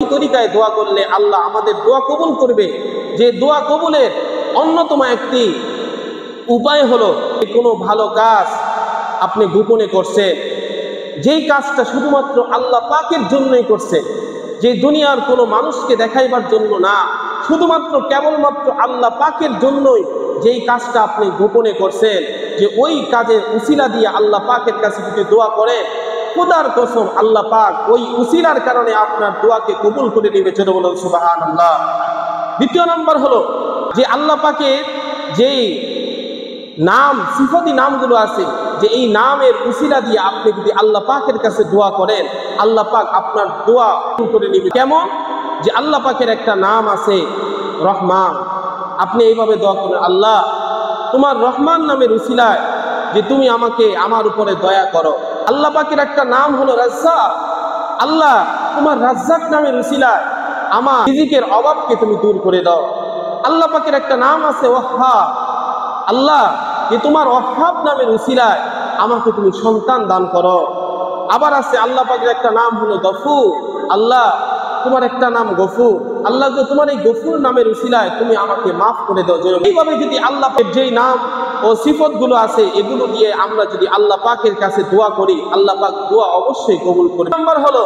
তরিকায় দোয়া করলে আল্লাহ আমাদের দোয়া কবুল করবে। যে দোয়া কবুলের অন্যতম একটি উপায় হলো, কোনো ভালো কাজ আপনি গোপনে করছেন, যেই কাজটা শুধুমাত্র আল্লাহ পাকের জন্যই করছেন, যে দুনিয়ার কোনো মানুষকে দেখাইবার জন্য না, শুধুমাত্র কেবলমাত্র আল্লাহ পাকের জন্যই যেই কাজটা আপনি গোপনে করছেন, যে ওই কাজের উসিলা দিয়ে আল্লাহ পাকের কাছে যদি দোয়া করে, খোদার কসম আল্লাহ পাক ওই উসিলার কারণে আপনার দোয়াকে কবুল করে নেবে। জোরে বলুন সুবহানাল্লাহ। দ্বিতীয় নম্বর হলো যে আল্লাহ পাকের যেই নাম সিফাতি নামগুলো আছে, যে এই নামের উসিলা দিয়ে আপনি যদি আল্লাহ পাকের কাছে দোয়া করেন, আল্লাহ পাক আপনার দোয়া কবুল করে নেবে। কেমন? যে আল্লাহ পাকের একটা নাম আছে রহমান। আপনি এইভাবে দোয়া করেন, আল্লাহ তোমার রহমান নামের উসিলায় যে তুমি আমাকে আমার উপরে দয়া করো। আল্লাহ পাকের একটা নাম হলো রাজ্জাক। আল্লাহ তোমার রাজ্জাক নামের উসিলায় আমার রিজিকের অভাবকে তুমি দূর করে দাও। আল্লাহ পাকের একটা নাম আছে ওয়াহ্হাব। আল্লাহ যে তোমার ওয়াহ্হাব নামের উসিলায় আমাকে তুমি সন্তান দান করো। আবার আছে আল্লাহ পাকের একটা নাম হলো গফুর। আল্লাহ তোমার একটা নাম গফুর। আল্লাহ যে তোমার এই গফুর নামের উসিলায় তুমি আমাকে মাফ করে দাও। এইভাবে যদি আল্লাহ পাকের যেই নাম ও সিফতগুলো আছে এগুলো দিয়ে আমরা যদি আল্লাহ পাকের কাছে দোয়া করি, আল্লাহ পাক দোয়া অবশ্যই কবুল করে। নাম্বার হলো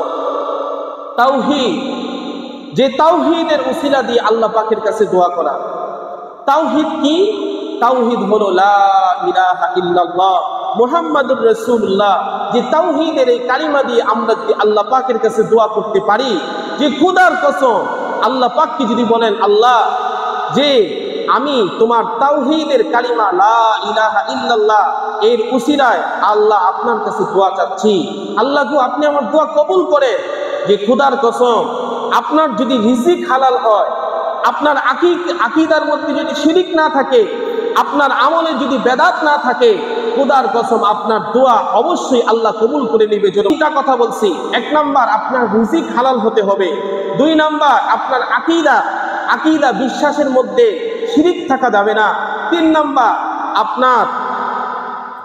তাওহীদ। যে তাওহীদের উসিলা দিয়ে আল্লাহ পাকের কাছে দোয়া করা। তাওহীদ কি? তাওহীদ হলো লা ইলাহা ইল্লাল্লাহ মুহাম্মাদুর রাসূলুল্লাহ। যে তাওহীদের এই কালিমা দিয়ে আমরা যদি আল্লাহ পাকের কাছে দোয়া করতে পারি, যে খোদার কসম আল্লাহ পাককে যদি বলেন, আল্লাহ যে আমি তোমার তাওহীদের কালিমা লা ইলাহা ইল্লাল্লাহ এর উসিলায় আল্লাহ আপনার কাছে দোয়া চাচ্ছি, আল্লাহ গো আপনি আমার দোয়া কবুল করে। যে খোদার কসম আপনার যদি রিজিক হালাল হয়, আপনার আকীদার মধ্যে যদি শিরিক না থাকে, আপনার আমলে যদি বেদাত না থাকে, খোদার কসম আপনার দোয়া অবশ্যই আল্লাহ কবুল করে নেবে। দুইটা কথা বলছি, এক নাম্বার আপনার রিজিক হালাল হতে হবে, দুই নাম্বার আপনার আকীদা বিশ্বাসের মধ্যে শিরিক থাকা যাবে না, তিন নাম্বার আপনার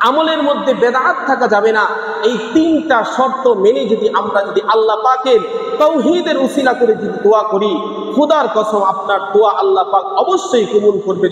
আমলের মধ্যে বেদাত থাকা যাবে না। এই তিনটা শর্ত মেনে যদি আমরা যদি আল্লাহ পাকের তাওহীদের উসিলা করে যদি দোয়া করি, খোদার কসম আপনার দোয়া আল্লাহ পাক অবশ্যই কবুল করবে।